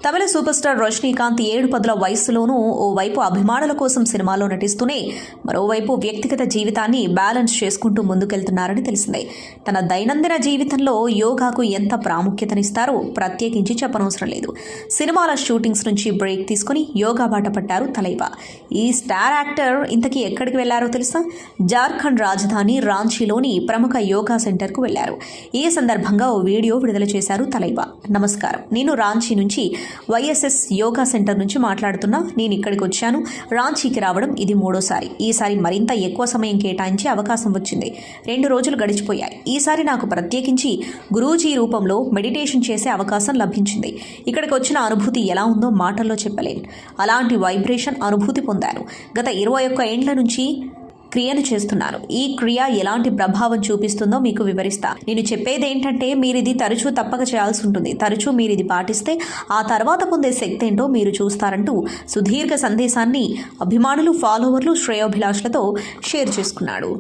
తమిళ super star Rajinikanth 7 వయస్సులోనూ ఓవైపు అభిమానుల కోసం సినిమాలో నటిస్తూనే మరోవైపు వ్యక్తిగత జీవితాన్ని బ్యాలెన్స్ చేసుకుంటూ ముందుకెళ్తున్నారని తెలిసిందే. తన దైనందిన జీవితంలో యోగాకు ఎంత ప్రాముఖ్యతనిస్తారో ప్రత్యేకించి చెప్పనవసరం లేదు. సినిమాల షూటింగ్స్ నుంచి బ్రేక్ తీసుకుని యోగా బాట పట్టారు తలైవా. ఈ స్టార్ యాక్టర్ ఇంతకీ ఎక్కడికి వెళ్లారో తెలుసా? జార్ఖండ్ రాజధాని రాంచీలోని ప్రముఖ యోగా సెంటర్కు వెళ్లారు. ఈ సందర్భంగా ఓ వీడియో విడుదల చేశారు తలైవా. నమస్కారం, నేను రాంచీ నుంచి వైఎస్ఎస్ యోగా సెంటర్ నుంచి మాట్లాడుతున్నా. నేను ఇక్కడికి వచ్చాను. రాంచీకి రావడం ఇది 3వ సారి. ఈసారి మరింత ఎక్కువ సమయం కేటాయించే అవకాశం వచ్చింది. 2 రోజులు గడిచిపోయాయి. ఈసారి నాకు ప్రత్యేకించి గురూజీ రూపంలో మెడిటేషన్ చేసే అవకాశం లభించింది. ఇక్కడికి వచ్చిన అనుభూతి ఎలా ఉందో మాటల్లో చెప్పలేను. అలాంటి వైబ్రేషన్ అనుభూతి పొందాను. గత 21 ఏండ్ల నుంచి క్రియను చేస్తున్నాను. ఈ క్రియ ఎలాంటి ప్రభావం చూపిస్తుందో మీకు వివరిస్తా. నేను చెప్పేది ఏంటంటే, మీరిది తరచూ తప్పక చేయాల్సి ఉంటుంది. తరచూ మీరిది పాటిస్తే ఆ తర్వాత పొందే శక్తి ఏంటో మీరు చూస్తారంటూ సుదీర్ఘ సందేశాన్ని అభిమానులు, ఫాలోవర్లు, శ్రేయోభిలాషులతో షేర్ చేసుకున్నాడు.